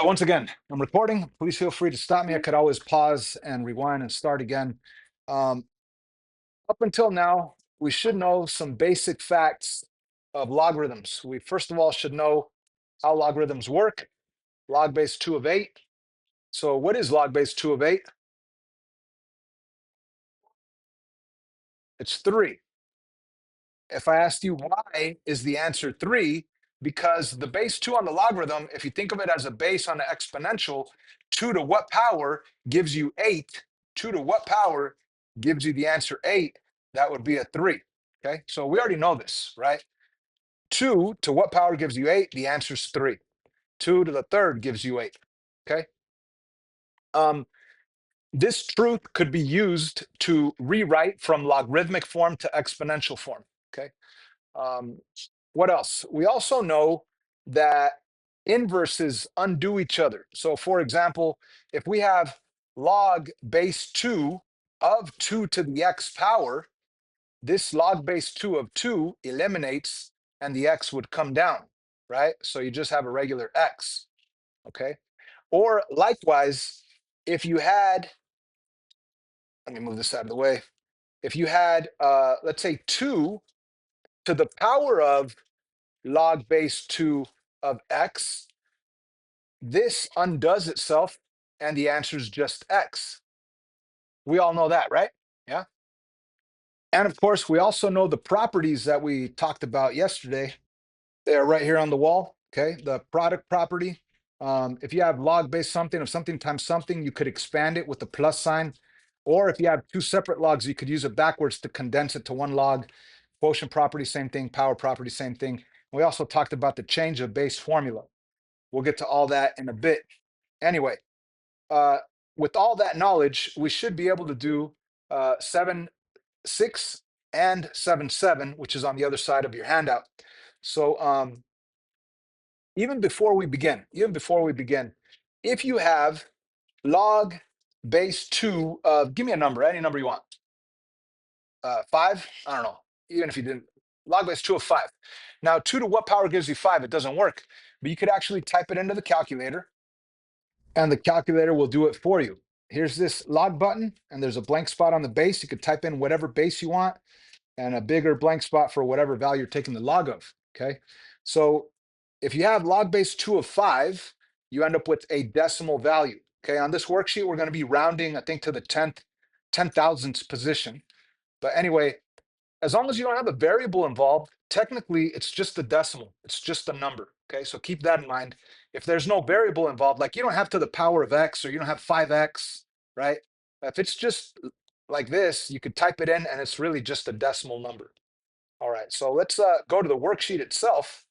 So once again, I'm recording. Please feel free to stop me. I could always pause and rewind and start again. Um, Up until now, we should know some basic facts of logarithms. We first of all should know how logarithms work. Log base 2 of 8. So what is log base 2 of 8? It's 3. If I asked you why is the answer 3, because the base 2 on the logarithm, if you think of it as a base on the exponential, 2 to what power gives you 8? 2 to what power gives you the answer 8? That would be a 3. Okay, so we already know this, right? 2 to what power gives you 8? The answer is 3. 2 to the third gives you 8. Okay. Um, this truth could be used to rewrite from logarithmic form to exponential form. Okay. Um, what else? We also know that inverses undo each other. So for example, if we have log base 2 of 2 to the x power, this log base 2 of 2 eliminates and the x would come down, right? So you just have a regular x, okay? Or likewise, if you had, let me move this out of the way. If you had, let's say 2 to the power of log base 2 of x, this undoes itself and the answer is just x. We all know that, right? Yeah. And of course, we also know the properties that we talked about yesterday. They're right here on the wall. Okay. The product property. If you have log base something of something times something, you could expand it with the plus sign. Or if you have two separate logs, you could use it backwards to condense it to one log. Quotient property, same thing. Power property, same thing. We also talked about the change of base formula. We'll get to all that in a bit. Anyway, uh, with all that knowledge, we should be able to do 7, 6, and 7, 7, which is on the other side of your handout. So even before we begin, if you have log base 2 of, give me a number, any number you want. 5? I don't know. Even if you didn't, log base 2 of 5. Now, 2 to what power gives you 5? It doesn't work, but you could actually type it into the calculator and the calculator will do it for you. Here's this log button, and there's a blank spot on the base. You could type in whatever base you want and a bigger blank spot for whatever value you're taking the log of, okay? So if you have log base 2 of 5, you end up with a decimal value, okay? On this worksheet, we're gonna be rounding, I think, to the 10,000th position. But anyway, as long as you don't have a variable involved, technically it's just a decimal. It's just a number, okay? So keep that in mind. If there's no variable involved, like you don't have to the power of x or you don't have 5x, right? If it's just like this, you could type it in and it's really just a decimal number. All right, so let's go to the worksheet itself.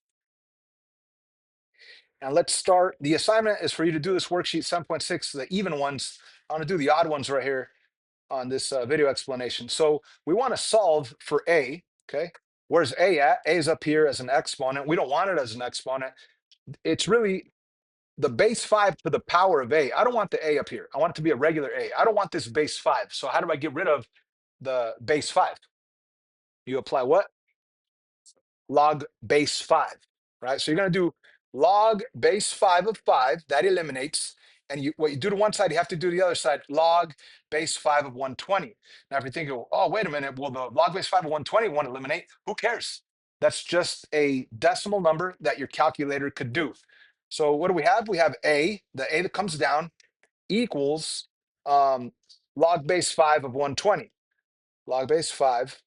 And let's start. The assignment is for you to do this worksheet 7.6, the even ones. I'm gonna do the odd ones right here on this video explanation. So we want to solve for a, okay? Where's a at? A is up here as an exponent. We don't want it as an exponent. It's really the base 5 to the power of a. I don't want the a up here. I want it to be a regular a. I don't want this base 5. So how do I get rid of the base 5? You apply what? Log base 5, right? So you're going to do log base 5 of 5. That eliminates. And what you do to one side, you have to do to the other side, log base 5 of 120. Now, if you're thinking, oh, wait a minute, well, the log base 5 of 120 won't eliminate. Who cares? That's just a decimal number that your calculator could do. So what do we have? We have a, the a that comes down, equals log base 5 of 120. Log base 5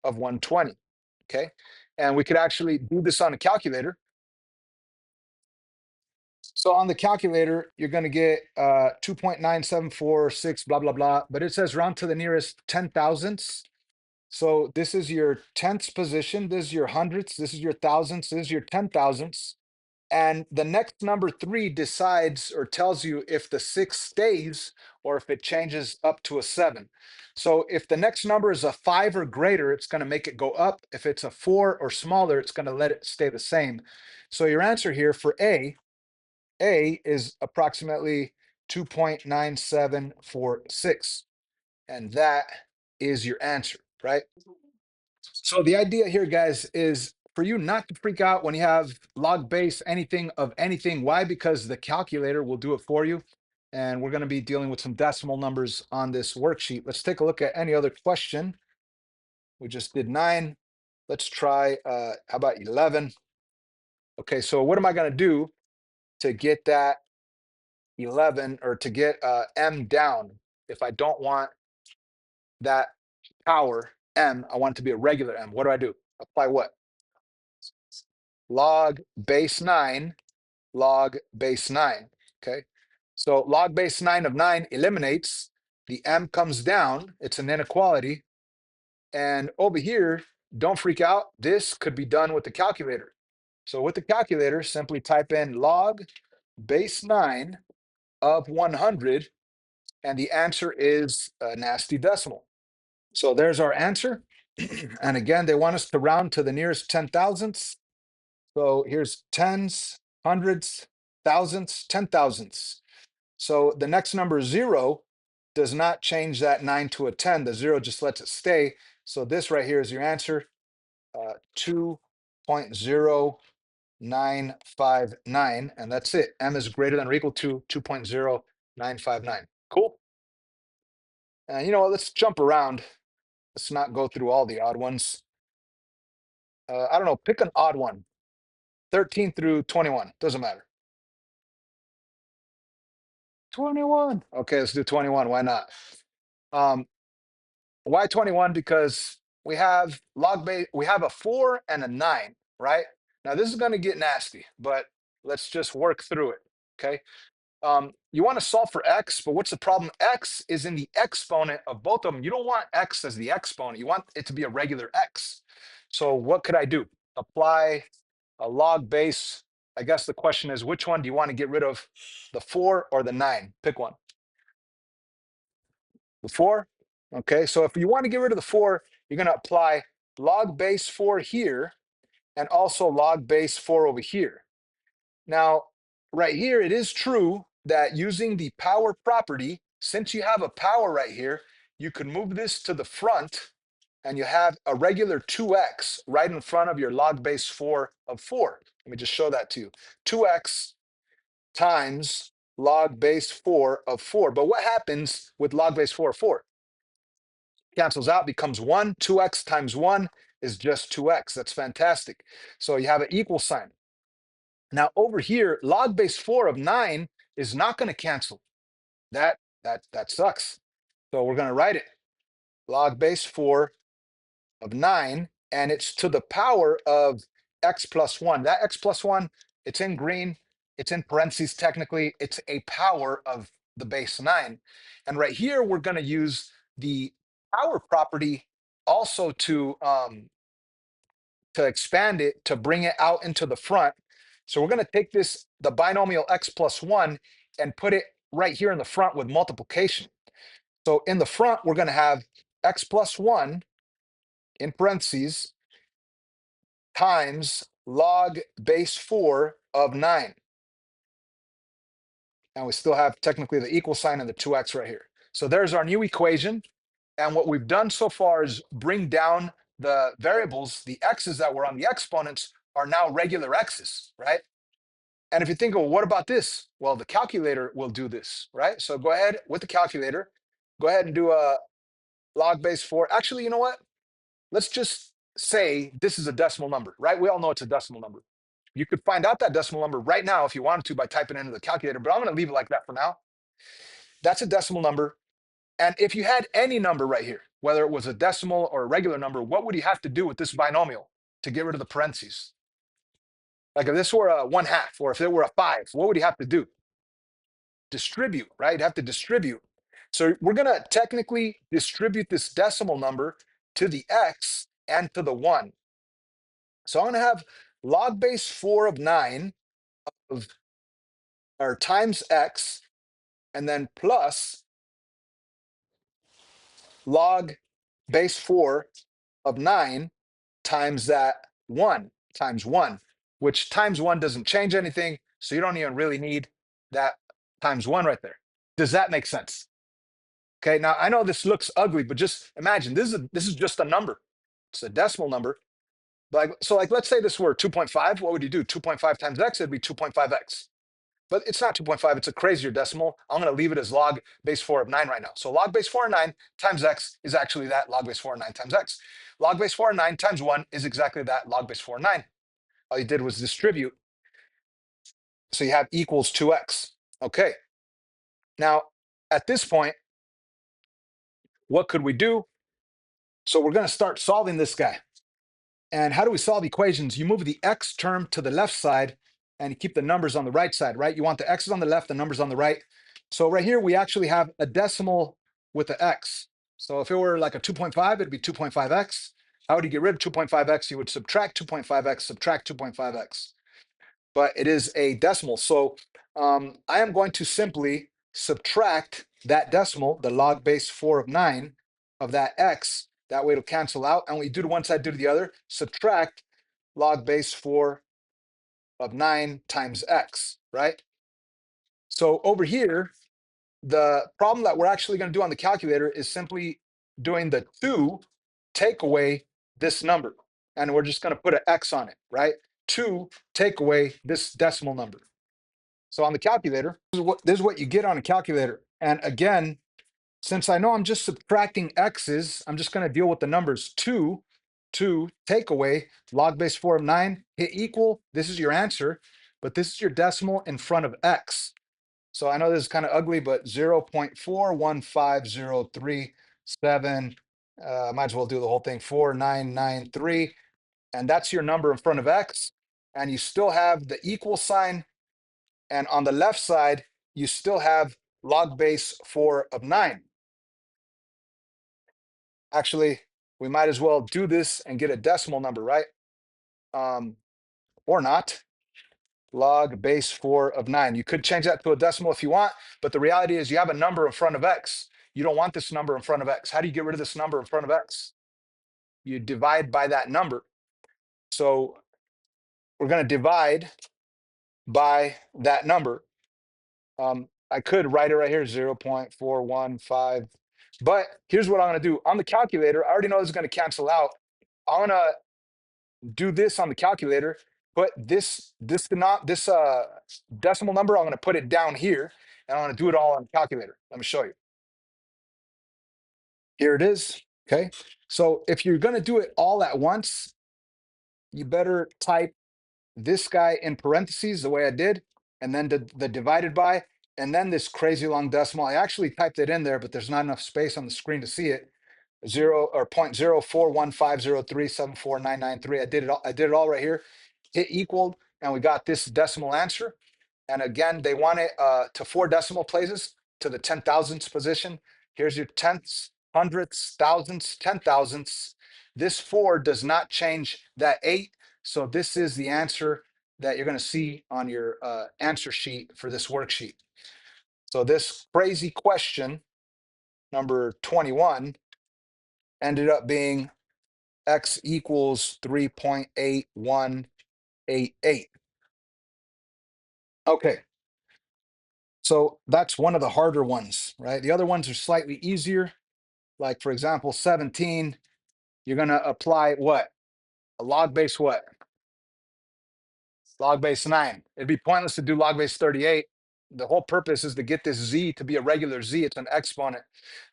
of 120, okay? And we could actually do this on a calculator. So on the calculator, you're going to get 2.9746, blah, blah, blah. But it says round to the nearest 10,000ths. So this is your tenths position. This is your hundredths. This is your thousandths. This is your 10,000ths. And the next number 3 decides or tells you if the 6 stays or if it changes up to a 7. So if the next number is a 5 or greater, it's going to make it go up. If it's a 4 or smaller, it's going to let it stay the same. So your answer here for A is approximately 2.9746. And that is your answer, right? So the idea here, guys, is for you not to freak out when you have log base anything of anything. Why? Because the calculator will do it for you. And we're going to be dealing with some decimal numbers on this worksheet. Let's take a look at any other question. We just did 9. Let's try, how about 11? Okay, so what am I going to do to get that 11, or to get m down? If I don't want that power m, I want it to be a regular m. What do? Apply what? Log base 9, log base 9. Okay, so log base 9 of 9 eliminates. The m comes down. It's an inequality. And over here, don't freak out. This could be done with the calculator. So with the calculator, simply type in log base 9 of 100, and the answer is a nasty decimal. So there's our answer. And again, they want us to round to the nearest 10,000ths. So here's tens, hundreds, thousands, 10,000ths. So the next number 0 does not change that 9 to a 10. The 0 just lets it stay. So this right here is your answer, 2.0959, and that's it. M is greater than or equal to 2.0959. Cool. And you know what? Let's jump around. Let's not go through all the odd ones. I don't know. Pick an odd one. 13 through 21. Doesn't matter. 21. Okay, let's do 21. Why not? Why 21? Because we have log base, we have a 4 and a 9, right? Now this is going to get nasty, but let's just work through it. Okay. You want to solve for x, but what's the problem? X is in the exponent of both of them. You don't want x as the exponent. You want it to be a regular x. So what could I do? Apply a log base. I guess the question is, which one do you want to get rid of, the 4 or the 9? Pick one. The 4? Okay, so if you want to get rid of the 4, you're going to apply log base 4 here and also log base 4 over here. Now, right here, it is true that using the power property, since you have a power right here, you can move this to the front and you have a regular 2x right in front of your log base 4 of 4. Let me just show that to you. 2x times log base 4 of 4. But what happens with log base 4 of 4? Cancels out, becomes 1. 2x times 1 is just 2x. That's fantastic. So you have an equal sign. Now over here, log base 4 of 9 is not going to cancel. That sucks. So we're going to write it. Log base 4 of 9, and it's to the power of x plus 1. That x plus 1, it's in green. It's in parentheses technically. It's a power of the base 9. And right here, we're going to use the power property also to expand it, to bring it out into the front. So we're going to take this, the binomial x plus 1, and put it right here in the front with multiplication. So in the front, we're going to have x plus 1 in parentheses times log base 4 of 9. And we still have technically the equal sign and the 2x right here. So there's our new equation. And what we've done so far is bring down the variables. The x's that were on the exponents are now regular x's, right? And if you think, well, what about this? Well, the calculator will do this, right? So go ahead with the calculator. Go ahead and do a log base 4. Actually, you know what? Let's just say this is a decimal number, right? We all know it's a decimal number. You could find out that decimal number right now if you wanted to by typing it into the calculator, but I'm going to leave it like that for now. That's a decimal number. And if you had any number right here, whether it was a decimal or a regular number, what would you have to do with this binomial to get rid of the parentheses? Like if this were a 1/2, or if it were a 5, what would you have to do? Distribute, right? You'd have to distribute. So we're going to technically distribute this decimal number to the x and to the 1. So I'm going to have log base 4 of 9 of, or times x, and then plus log base 4 of 9 times that 1 times 1, which times 1 doesn't change anything. So you don't even really need that times 1 right there. Does that make sense? Okay, now I know this looks ugly, but just imagine this is just a number. It's a decimal number. Like let's say this were 2.5. What would you do? 2.5 times x, it'd be 2.5x. But it's not 2.5, it's a crazier decimal. I'm going to leave it as log base 4 of 9 right now. So log base 4 of 9 times x is actually that log base 4 of 9 times x. Log base 4 of 9 times 1 is exactly that log base 4 of 9. All you did was distribute. So you have equals 2x. Okay. Now, at this point, what could we do? So we're going to start solving this guy. And how do we solve equations? You move the x term to the left side and you keep the numbers on the right side, right? You want the x's on the left, the numbers on the right. So right here, we actually have a decimal with the x. So if it were like a 2.5, it'd be 2.5x. How would you get rid of 2.5x? You would subtract 2.5x, subtract 2.5x. But it is a decimal. So I am going to simply subtract that decimal, the log base 4 of 9 of that x. That way it'll cancel out. And when you do to one side, do to the other, subtract log base 4 of 9 times x, right? So over here, the problem that we're actually going to do on the calculator is simply doing the 2 take away this number. And we're just going to put an x on it, right? 2 take away this decimal number. So on the calculator, this is what you get on a calculator. And again, since I know I'm just subtracting x's, I'm just going to deal with the numbers 2 take away log base 4 of 9, hit equal. This is your answer, but this is your decimal in front of x. So I know this is kind of ugly, but 0.415037, might as well do the whole thing, 4993. And that's your number in front of x. And you still have the equal sign. And on the left side, you still have log base 4 of 9. Actually, we might as well do this and get a decimal number, right? Or not. Log base 4 of 9. You could change that to a decimal if you want, but the reality is you have a number in front of x. You don't want this number in front of x. How do you get rid of this number in front of x? You divide by that number. So we're going to divide by that number. I could write it right here, 0.415. But here's what I'm going to do. On the calculator, I already know this is going to cancel out. I'm going to do this on the calculator, put this decimal number, I'm going to put it down here, and I'm going to do it all on the calculator. Let me show you. Here it is. Okay. So if you're going to do it all at once, you better type this guy in parentheses the way I did, and then the divided by, and then this crazy long decimal. I actually typed it in there, but there's not enough space on the screen to see it. 0.041503749993. I did it all. I did it all right here. Hit equal, and we got this decimal answer. And again, they want it to 4 decimal places to the 10,000ths position. Here's your tenths, hundredths, thousandths, 10,000ths. This 4 does not change that 8. So this is the answer that you're going to see on your answer sheet for this worksheet. So this crazy question, number 21, ended up being x equals 3.8188. Okay. So that's one of the harder ones, right? The other ones are slightly easier. Like for example, 17, you're going to apply what? A log base what? Log base 9. It'd be pointless to do log base 38. The whole purpose is to get this z to be a regular z. It's an exponent.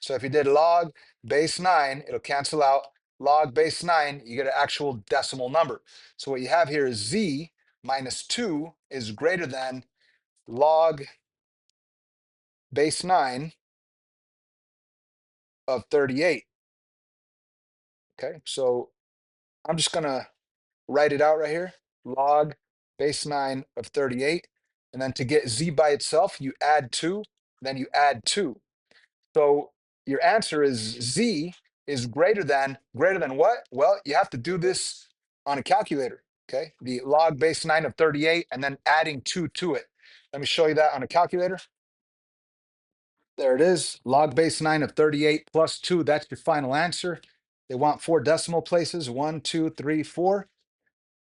So if you did log base 9, it'll cancel out. Log base 9, you get an actual decimal number. So what you have here is z minus 2 is greater than log base 9 of 38. Okay, so I'm just going to write it out right here. Log base 9 of 38. And then to get z by itself, you add 2, then you add 2. So your answer is z is greater than what? Well, you have to do this on a calculator, okay? The log base 9 of 38 and then adding 2 to it. Let me show you that on a calculator. There it is, log base 9 of 38 plus 2, that's your final answer. They want 4 decimal places, 1, 2, 3, 4.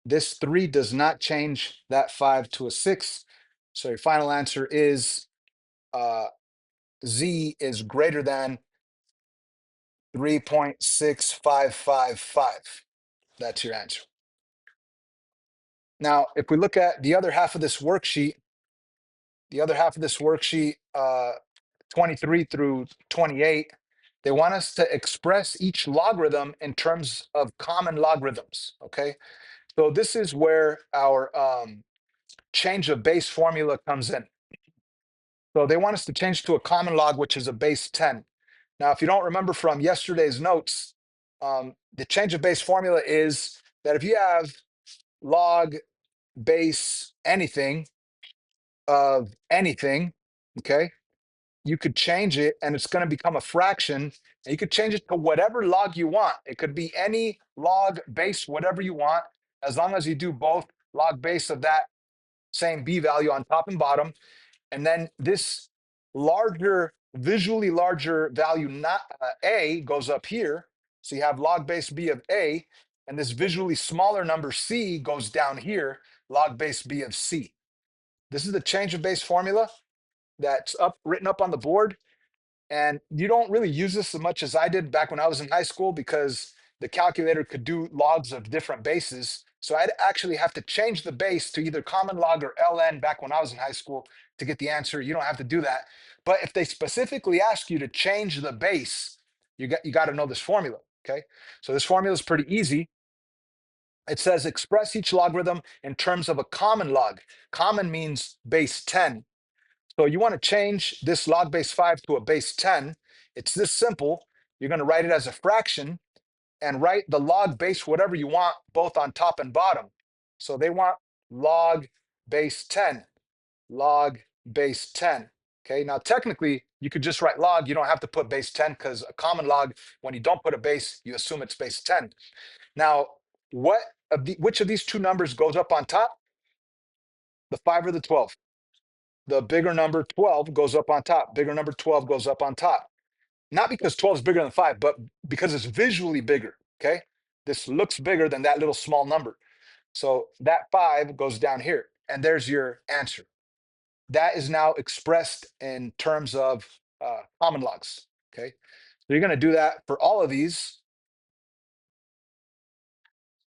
This 3 does not change that 5 to a 6. So your final answer is z is greater than 3.6555. That's your answer. Now, if we look at the other half of this worksheet, 23 through 28, they want us to express each logarithm in terms of common logarithms, okay? So this is where our change of base formula comes in. So they want us to change to a common log, which is a base 10. Now, if you don't remember from yesterday's notes, the change of base formula is that if you have log base anything of anything, okay, you could change it and it's going to become a fraction. And you could change it to whatever log you want. It could be any log base, whatever you want, as long as you do both log base of that same b value on top and bottom. And then this larger, visually larger value, not a, goes up here. So you have log base b of a, and this visually smaller number c goes down here, log base b of c. This is the change of base formula that's written up on the board. And you don't really use this as much as I did back when I was in high school because the calculator could do logs of different bases. So I'd actually have to change the base to either common log or ln back when I was in high school to get the answer. You don't have to do that. But if they specifically ask you to change the base, you got to know this formula, okay? So this formula is pretty easy. It says express each logarithm in terms of a common log. Common means base 10. So you want to change this log base 5 to a base 10. It's this simple. You're going to write it as a fraction and write the log base whatever you want, both on top and bottom. So they want log base 10, log base 10. Okay, now technically you could just write log. You don't have to put base 10 because a common log, when you don't put a base, you assume it's base 10. Now, which of these two numbers goes up on top? The 5 or the 12? The bigger number 12 goes up on top. Bigger number 12 goes up on top. Not because 12 is bigger than 5, but because it's visually bigger, okay? This looks bigger than that little small number. So that 5 goes down here, and there's your answer. That is now expressed in terms of common logs, okay? So you're going to do that for all of these.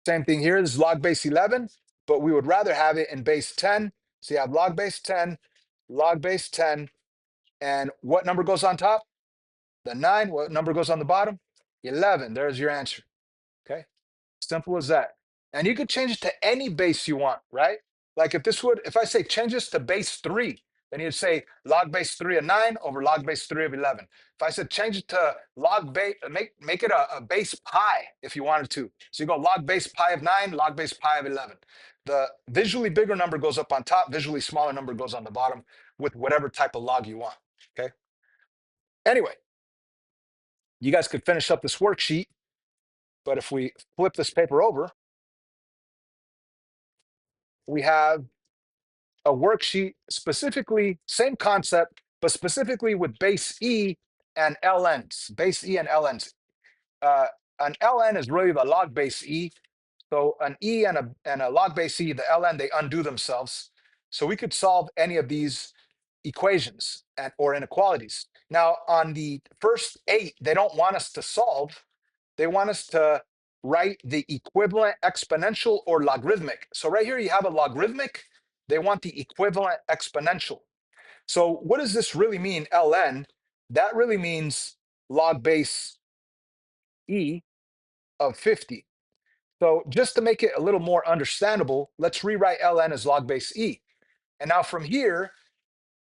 Same thing here. This is log base 11, but we would rather have it in base 10. So you have log base 10, log base 10, and what number goes on top? The 9. What number goes on the bottom? 11. There's your answer. Okay. Simple as that. And you could change it to any base you want, right? Like if I say change this to base 3, then you'd say log base 3 of 9 over log base 3 of 11. If I said change it to log base, make it a base pi if you wanted to. So you go log base pi of 9, log base pi of 11. The visually bigger number goes up on top, visually smaller number goes on the bottom with whatever type of log you want. Okay. Anyway, you guys could finish up this worksheet, but if we flip this paper over, we have a worksheet specifically, same concept, but specifically with base E and LNs, base E and LNs. An LN is really the log base E. So an E and a log base E, the LN, they undo themselves. So we could solve any of these equations or inequalities. Now, on the first 8, they don't want us to solve. They want us to write the equivalent exponential or logarithmic. So right here you have a logarithmic. They want the equivalent exponential. So what does this really mean, ln? That really means log base e of 50. So just to make it a little more understandable, let's rewrite ln as log base e. And now from here,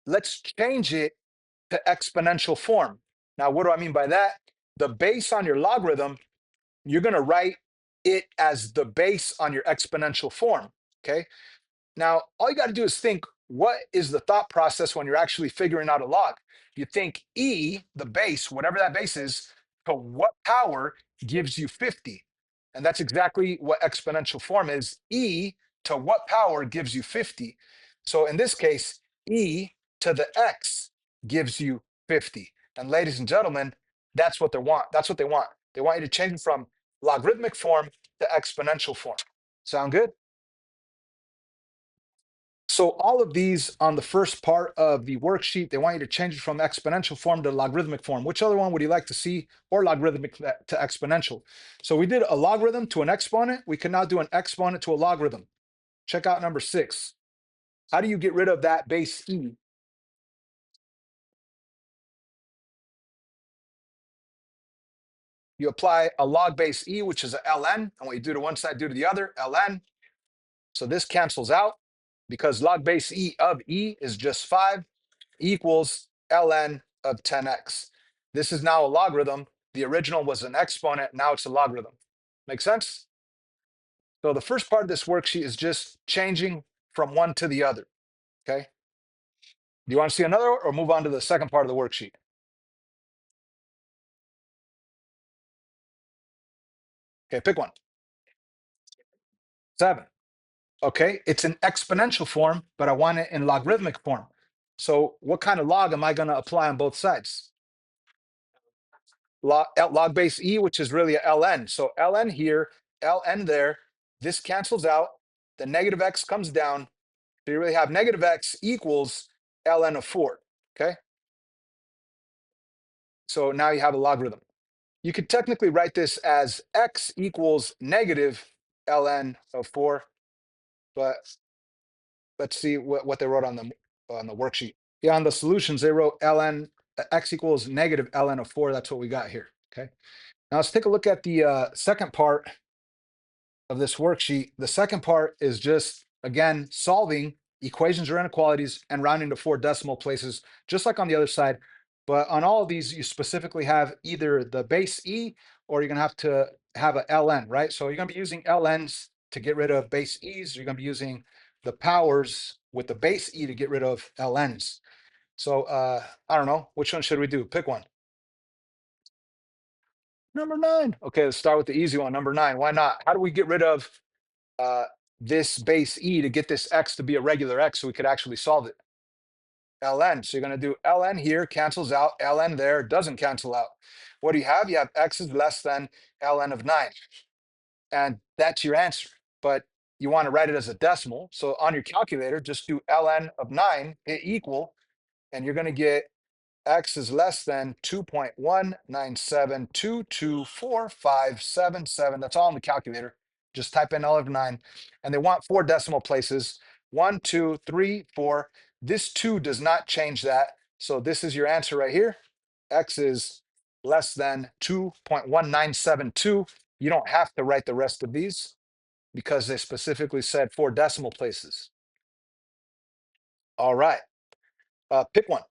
let's change it to exponential form. Now, what do I mean by that? The base on your logarithm, you're going to write it as the base on your exponential form, okay? Now, all you got to do is think, what is the thought process when you're actually figuring out a log? You think e, the base, whatever that base is, to what power gives you 50? And that's exactly what exponential form is. E to what power gives you 50? So in this case, e to the x gives you 50. And ladies and gentlemen, that's what they want. That's what they want. They want you to change it from logarithmic form to exponential form. Sound good? So all of these on the first part of the worksheet, they want you to change it from exponential form to logarithmic form. Which other one would you like to see, or logarithmic to exponential? So we did a logarithm to an exponent. We can now do an exponent to a logarithm. Check out number 6. How do you get rid of that base e? You apply a log base e, which is a ln, and what you do to one side, do to the other, ln. So this cancels out because log base e of e is just 5 equals ln of 10x. This is now a logarithm. The original was an exponent. Now it's a logarithm. Make sense? So the first part of this worksheet is just changing from one to the other. Okay. Do you want to see another or move on to the second part of the worksheet? Okay, pick one. 7. Okay, it's in exponential form, but I want it in logarithmic form. So what kind of log am I going to apply on both sides? Log base e, which is really a ln. So ln here, ln there. This cancels out. The negative x comes down. So you really have negative x equals ln of 4. Okay, so now you have a logarithm. You could technically write this as x equals negative ln of 4, but let's see what they wrote on the worksheet. Yeah, on the solutions, they wrote ln x equals negative ln of 4. That's what we got here. Okay. Now let's take a look at the second part of this worksheet. The second part is just, again, solving equations or inequalities and rounding to 4 decimal places, just like on the other side. But on all of these, you specifically have either the base e or you're going to have a ln, right? So you're going to be using ln's to get rid of base e's. You're going to be using the powers with the base e to get rid of ln's. So I don't know, which one should we do? Pick one. Number 9. Okay, let's start with the easy one. Number 9. Why not? How do we get rid of uh, this base e to get this x to be a regular x so we could actually solve it? Ln. So you're going to do ln here, cancels out. Ln there doesn't cancel out. What do you have? You have x is less than ln of 9. And that's your answer. But you want to write it as a decimal. So on your calculator, just do ln of 9, hit equal, and you're going to get x is less than 2.197224577. That's all in the calculator. Just type in L of 9. And they want 4 decimal places. 1, 2, 3, 4. This 2 does not change that. So this is your answer right here. X is less than 2.1972. You don't have to write the rest of these because they specifically said 4 decimal places. All right. Pick one.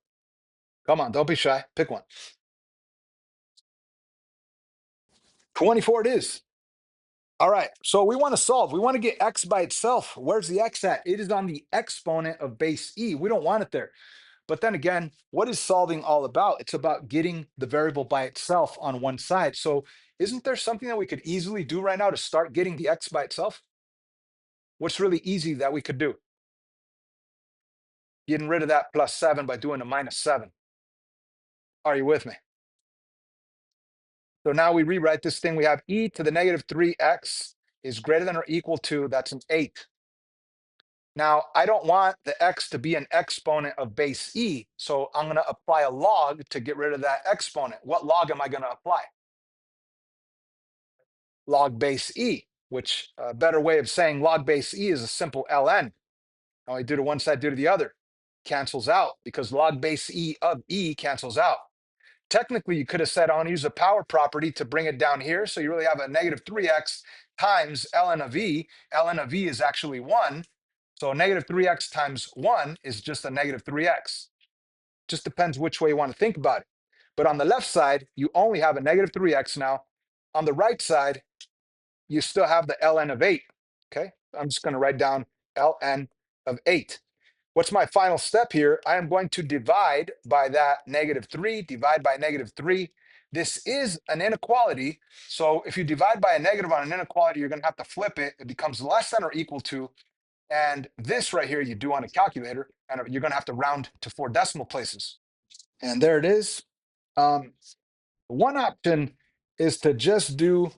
Come on, don't be shy. Pick one. 24 it is. All right, so we want to solve. We want to get x by itself. Where's the x at? It is on the exponent of base e. We don't want it there. But then again, what is solving all about? It's about getting the variable by itself on one side. So isn't there something that we could easily do right now to start getting the x by itself? What's really easy that we could do? Getting rid of that plus 7 by doing a minus 7. Are you with me? So now we rewrite this thing. We have e to the negative 3x is greater than or equal to, that's an 8. Now, I don't want the x to be an exponent of base e, so I'm going to apply a log to get rid of that exponent. What log am I going to apply? Log base e, which a better way of saying log base e is a simple ln. Now I do to one side, do to the other. Cancels out because log base e of e cancels out. Technically, you could have said I want to use a power property to bring it down here. So you really have a negative 3x times ln of e. ln of e is actually 1. So negative 3x times 1 is just a negative 3x. Just depends which way you want to think about it. But on the left side, you only have a negative 3x now. On the right side, you still have the ln of 8. Okay, I'm just going to write down ln of 8. What's my final step here? I am going to divide by that negative 3, divide by negative 3. This is an inequality. So if you divide by a negative on an inequality, you're going to have to flip it. It becomes less than or equal to. And this right here, you do on a calculator, and you're going to have to round to 4 decimal places. And there it is. One option is to just do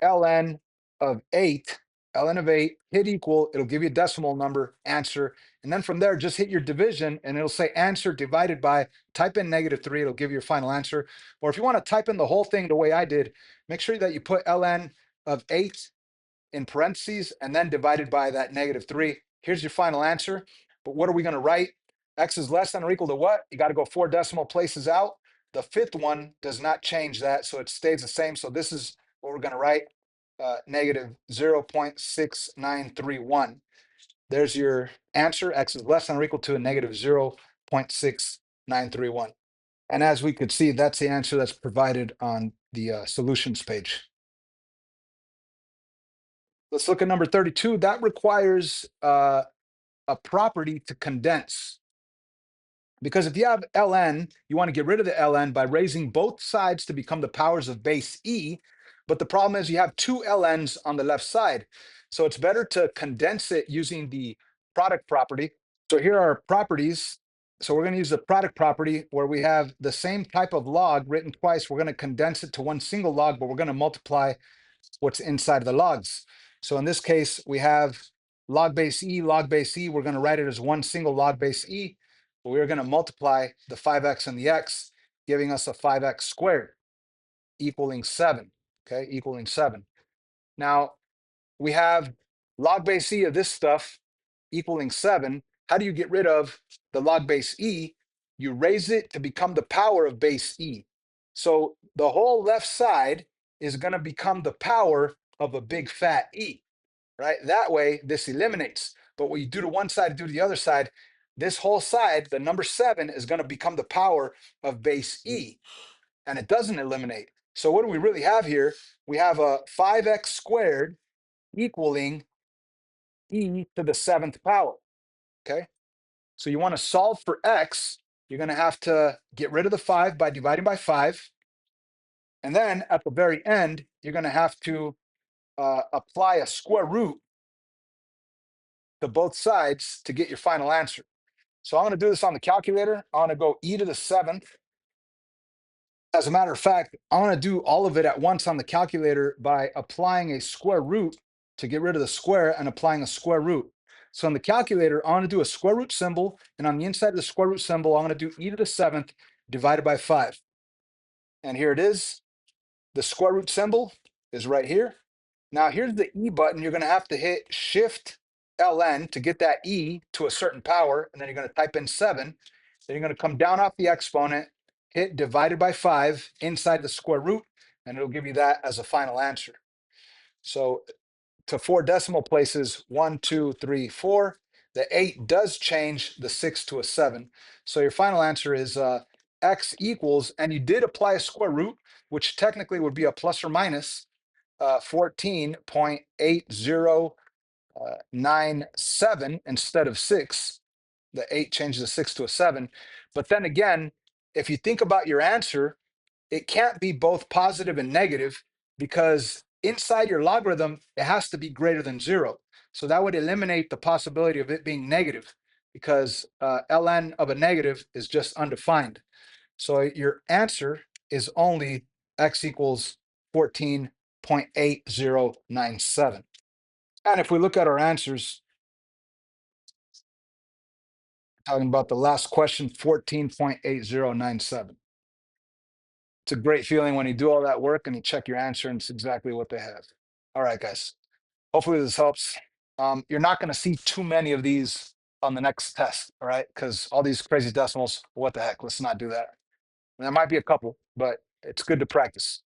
ln of 8, ln of 8, hit equal, it'll give you a decimal number, answer, and then from there, just hit your division, and it'll say answer divided by, type in negative 3, it'll give you your final answer. Or if you want to type in the whole thing the way I did, make sure that you put ln of 8 in parentheses and then divided by that -3. Here's your final answer. But what are we going to write? X is less than or equal to what? You got to go 4 decimal places out. The fifth one does not change that, so it stays the same. So this is what we're going to write, -0.6931. There's your answer. X is less than or equal to a -0.6931. And as we could see, that's the answer that's provided on the solutions page. Let's look at number 32. That requires a property to condense. Because if you have ln, you want to get rid of the ln by raising both sides to become the powers of base e. But the problem is you have two ln's on the left side. So it's better to condense it using the product property. So here are properties. So we're going to use the product property where we have the same type of log written twice. We're going to condense it to one single log, but we're going to multiply what's inside of the logs. So in this case, we have log base e, log base e. We're going to write it as one single log base e. But we're going to multiply the 5x and the x, giving us a 5x squared equaling 7. Okay, equaling 7. Now, we have log base e of this stuff equaling 7. How do you get rid of the log base e? You raise it to become the power of base e. So the whole left side is going to become the power of a big fat e, right? That way, this eliminates. But what you do to one side, do to the other side, this whole side, the number 7, is going to become the power of base e, and it doesn't eliminate. So what do we really have here? We have a 5x squared equaling e to the 7th power, okay? So you want to solve for x, you're going to have to get rid of the 5 by dividing by 5. And then at the very end, you're going to have to apply a square root to both sides to get your final answer. So I'm going to do this on the calculator. I'm going to go e to the 7th. As a matter of fact, I'm going to do all of it at once on the calculator by applying a square root to get rid of the square and applying a square root. So on the calculator, I'm going to do a square root symbol. And on the inside of the square root symbol, I'm going to do e to the 7th divided by 5. And here it is. The square root symbol is right here. Now here's the E button. You're going to have to hit Shift LN to get that E to a certain power. And then you're going to type in 7. Then you're going to come down off the exponent, hit divided by 5 inside the square root, and it'll give you that as a final answer. So to 4 decimal places, 1, 2, 3, 4. The 8 does change the 6 to a 7. So your final answer is x equals, and you did apply a square root, which technically would be a plus or minus 14.8097 instead of 6. The 8 changes the 6 to a 7. But then again, if you think about your answer, it can't be both positive and negative because inside your logarithm, it has to be greater than 0. So that would eliminate the possibility of it being negative because ln of a negative is just undefined. So your answer is only x equals 14.8097. And if we look at our answers, talking about the last question, 14.8097. It's a great feeling when you do all that work and you check your answer and it's exactly what they have. All right, guys. Hopefully this helps. You're not going to see too many of these on the next test, all right? Because all these crazy decimals, what the heck? Let's not do that. There might be a couple, but it's good to practice.